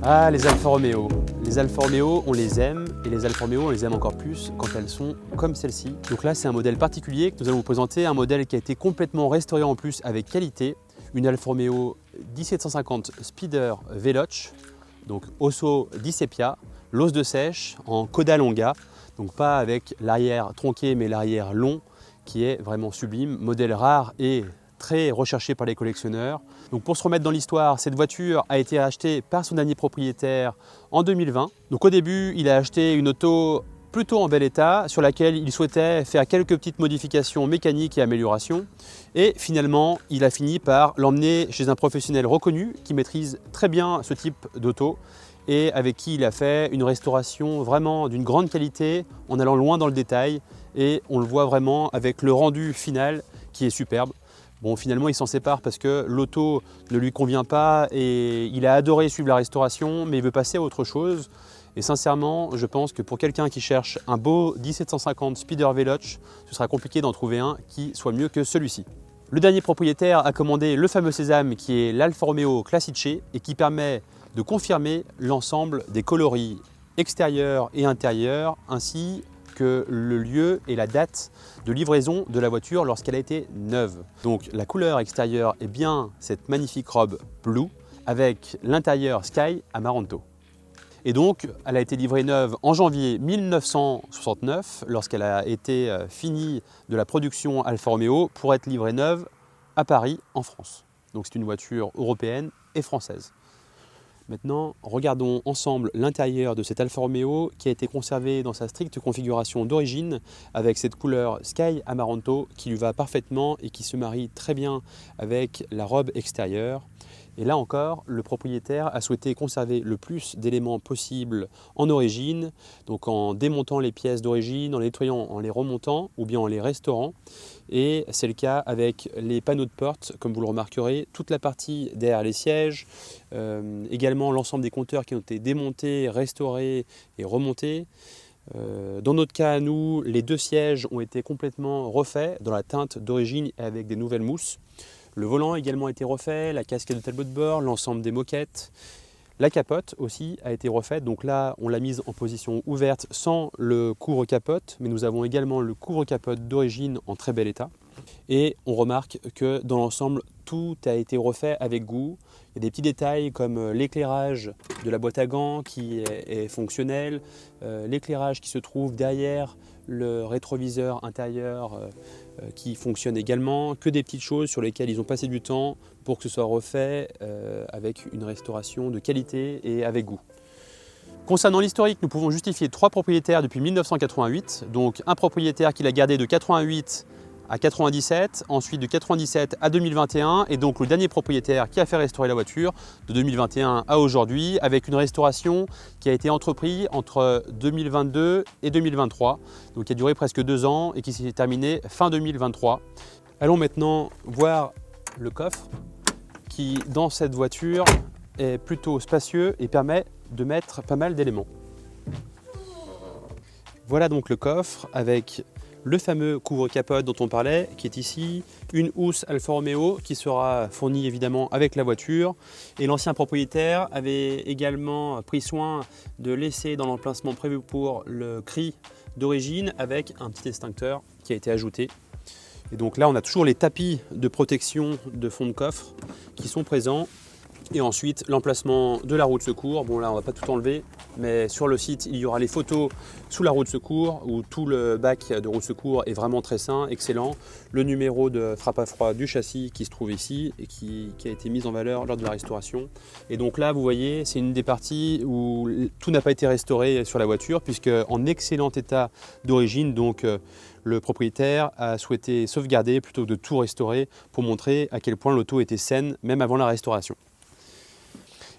Ah, les Alfa Romeo. Les Alfa Romeo, on les aime, et les Alfa Romeo, on les aime encore plus quand elles sont comme celle-ci. Donc là, c'est un modèle particulier que nous allons vous présenter, un modèle qui a été complètement restauré en plus avec qualité. Une Alfa Romeo 1750 Speeder Veloce, donc Osso di Seppia, l'os de sèche en Coda Longa, donc pas avec l'arrière tronqué mais l'arrière long, qui est vraiment sublime, modèle rare et très recherché par les collectionneurs. Donc pour se remettre dans l'histoire, cette voiture a été achetée par son dernier propriétaire en 2020. Donc au début, il a acheté une auto plutôt en bel état, sur laquelle il souhaitait faire quelques petites modifications mécaniques et améliorations. Et finalement, il a fini par l'emmener chez un professionnel reconnu qui maîtrise très bien ce type d'auto et avec qui il a fait une restauration vraiment d'une grande qualité en allant loin dans le détail. Et on le voit vraiment avec le rendu final qui est superbe. Bon, finalement, il s'en sépare parce que l'auto ne lui convient pas et il a adoré suivre la restauration, mais il veut passer à autre chose. Et sincèrement, je pense que pour quelqu'un qui cherche un beau 1750 Speeder Veloce, ce sera compliqué d'en trouver un qui soit mieux que celui-ci. Le dernier propriétaire a commandé le fameux sésame qui est l'Alfa Romeo Classice et qui permet de confirmer l'ensemble des coloris extérieurs et intérieurs, ainsi que le lieu et la date de livraison de la voiture lorsqu'elle a été neuve. Donc la couleur extérieure est bien cette magnifique robe Blue avec l'intérieur Sky Amaranto. Et donc elle a été livrée neuve en janvier 1969 lorsqu'elle a été finie de la production Alfa Romeo pour être livrée neuve à Paris en France. Donc c'est une voiture européenne et française. Maintenant, regardons ensemble l'intérieur de cette Alfa Romeo qui a été conservé dans sa stricte configuration d'origine avec cette couleur Sky Amaranto qui lui va parfaitement et qui se marie très bien avec la robe extérieure. Et là encore, le propriétaire a souhaité conserver le plus d'éléments possibles en origine, donc en démontant les pièces d'origine, en les nettoyant, en les remontant ou bien en les restaurant. Et c'est le cas avec les panneaux de porte, comme vous le remarquerez, toute la partie derrière les sièges, également l'ensemble des compteurs qui ont été démontés, restaurés et remontés. Dans notre cas à nous, les deux sièges ont été complètement refaits dans la teinte d'origine et avec des nouvelles mousses. Le volant a également été refait, la casquette de tableau de bord, l'ensemble des moquettes. La capote aussi a été refaite, donc là on l'a mise en position ouverte sans le couvre-capote, mais nous avons également le couvre-capote d'origine en très bel état. Et on remarque que dans l'ensemble, tout a été refait avec goût. Il y a des petits détails comme l'éclairage de la boîte à gants qui est fonctionnel, l'éclairage qui se trouve derrière le rétroviseur intérieur qui fonctionne également, que des petites choses sur lesquelles ils ont passé du temps pour que ce soit refait avec une restauration de qualité et avec goût. Concernant l'historique, nous pouvons justifier 3 propriétaires depuis 1988, donc un propriétaire qui l'a gardé de 88 à 97, ensuite de 97 à 2021 et donc le dernier propriétaire qui a fait restaurer la voiture de 2021 à aujourd'hui avec une restauration qui a été entreprise entre 2022 et 2023, donc qui a duré presque 2 ans et qui s'est terminée fin 2023. Allons maintenant voir le coffre qui dans cette voiture est plutôt spacieux et permet de mettre pas mal d'éléments. Voilà donc le coffre avec le fameux couvre-capote dont on parlait, qui est ici, une housse Alfa Romeo qui sera fournie évidemment avec la voiture. Et l'ancien propriétaire avait également pris soin de laisser dans l'emplacement prévu pour le cri d'origine avec un petit extincteur qui a été ajouté. Et donc là, on a toujours les tapis de protection de fond de coffre qui sont présents Et ensuite, l'emplacement de la roue de secours. Bon là, on ne va pas tout enlever, mais sur le site, il y aura les photos sous la roue de secours où tout le bac de roue de secours est vraiment très sain, excellent. Le numéro de frappe à froid du châssis qui se trouve ici et qui a été mis en valeur lors de la restauration. Et donc là, vous voyez, c'est une des parties où tout n'a pas été restauré sur la voiture puisque en excellent état d'origine, donc le propriétaire a souhaité sauvegarder plutôt que de tout restaurer pour montrer à quel point l'auto était saine même avant la restauration.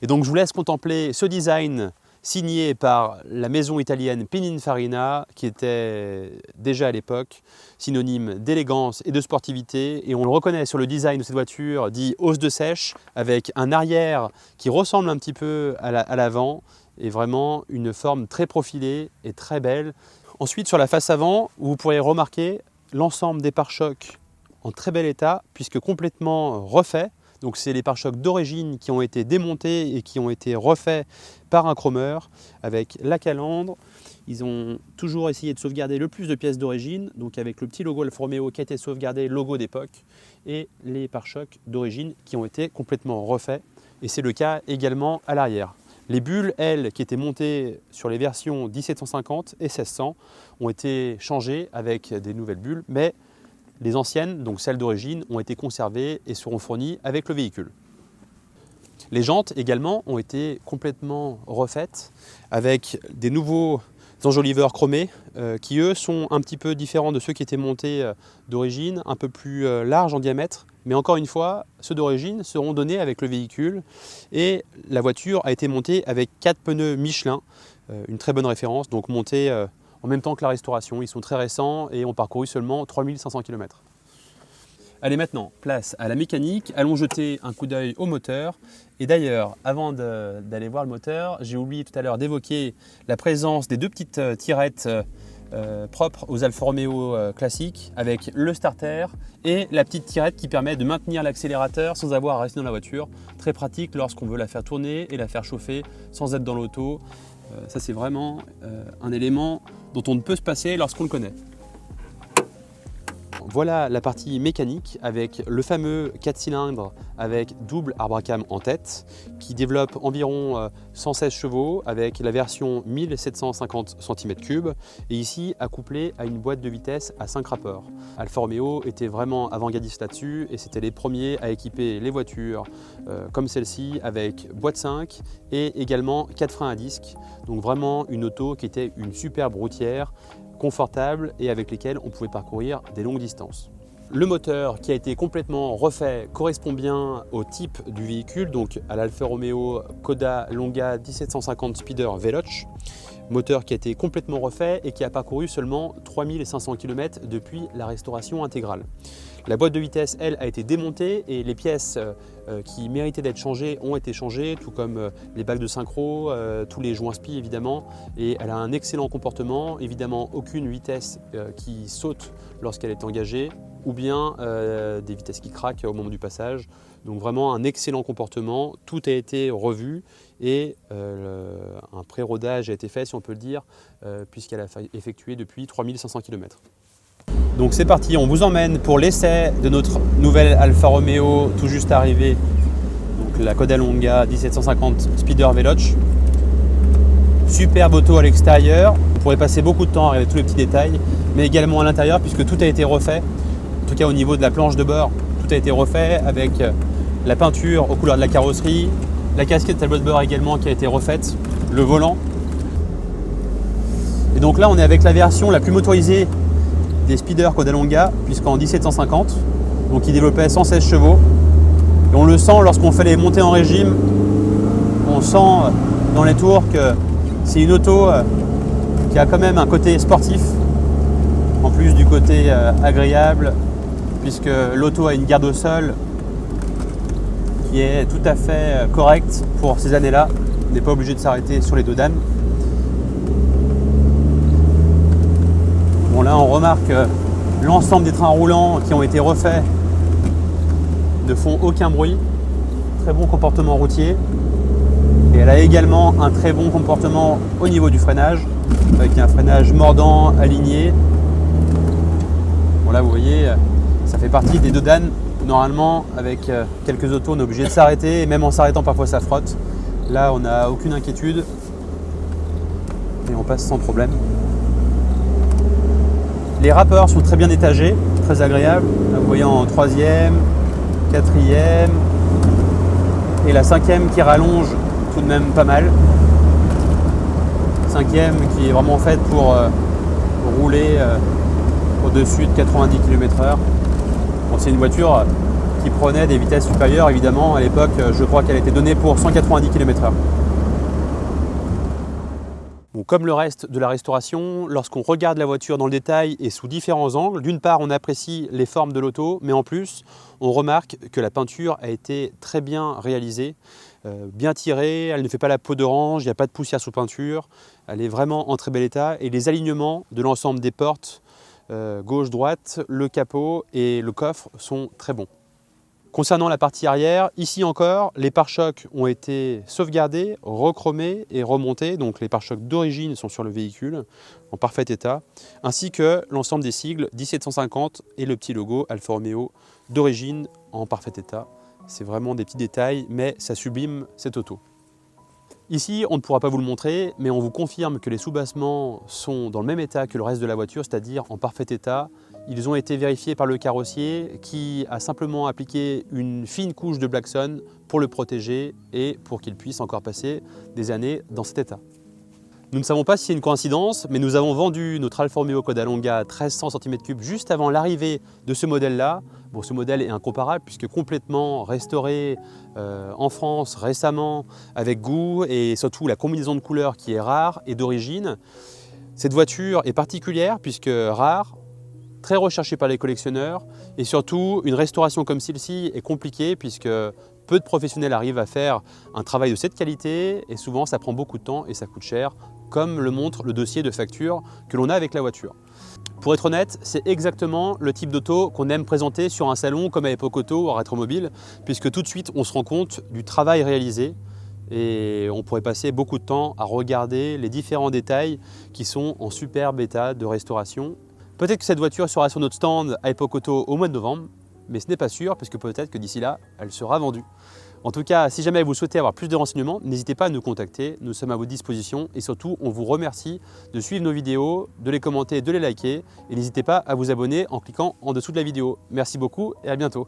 Et donc je vous laisse contempler ce design signé par la maison italienne Pininfarina qui était déjà à l'époque synonyme d'élégance et de sportivité, et on le reconnaît sur le design de cette voiture dit hausse de sèche avec un arrière qui ressemble un petit peu à l'avant et vraiment une forme très profilée et très belle. Ensuite sur la face avant, vous pourrez remarquer l'ensemble des pare-chocs en très bel état puisque complètement refait. Donc c'est les pare-chocs d'origine qui ont été démontés et qui ont été refaits par un chromeur avec la calandre. Ils ont toujours essayé de sauvegarder le plus de pièces d'origine, donc avec le petit logo Alfa Romeo qui a été sauvegardé, logo d'époque, et les pare-chocs d'origine qui ont été complètement refaits. Et c'est le cas également à l'arrière. Les bulles, elles, qui étaient montées sur les versions 1750 et 1600, ont été changées avec des nouvelles bulles, mais les anciennes, donc celles d'origine, ont été conservées et seront fournies avec le véhicule. Les jantes également ont été complètement refaites avec des nouveaux enjoliveurs chromés qui eux sont un petit peu différents de ceux qui étaient montés d'origine, un peu plus larges en diamètre. Mais encore une fois, ceux d'origine seront donnés avec le véhicule et la voiture a été montée avec 4 pneus Michelin, une très bonne référence, donc montés en même temps que la restauration. Ils sont très récents et ont parcouru seulement 3500 km. Allez maintenant, place à la mécanique. Allons jeter un coup d'œil au moteur. Et d'ailleurs, avant d'aller voir le moteur, j'ai oublié tout à l'heure d'évoquer la présence des deux petites tirettes propres aux Alfa Romeo classiques avec le starter et la petite tirette qui permet de maintenir l'accélérateur sans avoir à rester dans la voiture. Très pratique lorsqu'on veut la faire tourner et la faire chauffer sans être dans l'auto. Ça c'est vraiment un élément dont on ne peut se passer lorsqu'on le connaît. Voilà la partie mécanique avec le fameux 4 cylindres avec double arbre à cam en tête qui développe environ 116 chevaux avec la version 1750 cm3 et ici accouplé à une boîte de vitesse à 5 rapports. Alfa Romeo était vraiment avant-gardiste là-dessus et c'était les premiers à équiper les voitures comme celle-ci avec boîte 5 et également 4 freins à disque. Donc vraiment une auto qui était une superbe routière, confortable et avec lesquels on pouvait parcourir des longues distances. Le moteur qui a été complètement refait correspond bien au type du véhicule, donc à l'Alfa Romeo Coda Longa 1750 Speeder Veloce. Moteur qui a été complètement refait et qui a parcouru seulement 3500 km depuis la restauration intégrale. La boîte de vitesse, elle, a été démontée et les pièces qui méritaient d'être changées ont été changées, tout comme les bacs de synchro, tous les joints spi évidemment. Et elle a un excellent comportement, évidemment aucune vitesse qui saute lorsqu'elle est engagée, ou bien des vitesses qui craquent au moment du passage. Donc vraiment un excellent comportement, tout a été revu et un pré-rodage a été fait, si on peut le dire, puisqu'elle a effectué depuis 3500 km. Donc c'est parti, on vous emmène pour l'essai de notre nouvelle Alfa Romeo tout juste arrivée, donc la Coda Longa 1750 Speeder Veloce. Superbe auto à l'extérieur, on pourrait passer beaucoup de temps à regarder tous les petits détails, mais également à l'intérieur puisque tout a été refait. En tout cas au niveau de la planche de bord, tout a été refait avec la peinture aux couleurs de la carrosserie, la casquette tableau de bord également qui a été refaite, le volant. Et donc là on est avec la version la plus motorisée des speeders Coda Longa, puisqu'en 1750, donc il développait 116 chevaux. Et on le sent lorsqu'on fait les montées en régime, on sent dans les tours que c'est une auto qui a quand même un côté sportif, en plus du côté agréable, puisque l'auto a une garde au sol qui est tout à fait correcte pour ces années-là. On n'est pas obligé de s'arrêter sur les dos d'âne. Bon, là on remarque que l'ensemble des trains roulants qui ont été refaits ne font aucun bruit. Très bon comportement routier. Et elle a également un très bon comportement au niveau du freinage, avec un freinage mordant, aligné. Bon là vous voyez, ça fait partie des dos d'âne Normalement, avec quelques autos, on est obligé de s'arrêter et même en s'arrêtant, parfois ça frotte. Là, on n'a aucune inquiétude et on passe sans problème. Les rappeurs sont très bien étagés, très agréables. Là, vous voyez en 3e, 4e et la 5e qui rallonge tout de même pas mal. 5e qui est vraiment faite pour rouler au-dessus de 90 km/h. Bon, c'est une voiture qui prenait des vitesses supérieures, évidemment. À l'époque, je crois qu'elle était donnée pour 190 km/h. Bon, comme le reste de la restauration, lorsqu'on regarde la voiture dans le détail et sous différents angles, d'une part, on apprécie les formes de l'auto, mais en plus, on remarque que la peinture a été très bien réalisée, bien tirée, elle ne fait pas la peau d'orange, il n'y a pas de poussière sous peinture, elle est vraiment en très bel état et les alignements de l'ensemble des portes, gauche-droite, le capot et le coffre sont très bons. Concernant la partie arrière, ici encore, les pare-chocs ont été sauvegardés, rechromés et remontés. Donc les pare-chocs d'origine sont sur le véhicule, en parfait état, ainsi que l'ensemble des sigles 1750 et le petit logo Alfa Romeo d'origine en parfait état. C'est vraiment des petits détails, mais ça sublime cette auto. Ici, on ne pourra pas vous le montrer, mais on vous confirme que les sous-bassements sont dans le même état que le reste de la voiture, c'est-à-dire en parfait état. Ils ont été vérifiés par le carrossier qui a simplement appliqué une fine couche de Blackson pour le protéger et pour qu'il puisse encore passer des années dans cet état. Nous ne savons pas si c'est une coïncidence, mais nous avons vendu notre Alfa Romeo Codalonga 1300 cm3 juste avant l'arrivée de ce modèle-là. Bon, ce modèle est incomparable puisque complètement restauré en France récemment, avec goût et surtout la combinaison de couleurs qui est rare et d'origine. Cette voiture est particulière puisque rare, très recherchée par les collectionneurs et surtout une restauration comme celle-ci est compliquée puisque peu de professionnels arrivent à faire un travail de cette qualité et souvent ça prend beaucoup de temps et ça coûte cher, comme le montre le dossier de facture que l'on a avec la voiture. Pour être honnête, c'est exactement le type d'auto qu'on aime présenter sur un salon comme à Époque Auto ou à Rétromobile, puisque tout de suite on se rend compte du travail réalisé et on pourrait passer beaucoup de temps à regarder les différents détails qui sont en superbe état de restauration. Peut-être que cette voiture sera sur notre stand à Époque Auto au mois de novembre, mais ce n'est pas sûr, parce que peut-être que d'ici là, elle sera vendue. En tout cas, si jamais vous souhaitez avoir plus de renseignements, n'hésitez pas à nous contacter, nous sommes à votre disposition et surtout, on vous remercie de suivre nos vidéos, de les commenter, de les liker et n'hésitez pas à vous abonner en cliquant en dessous de la vidéo. Merci beaucoup et à bientôt.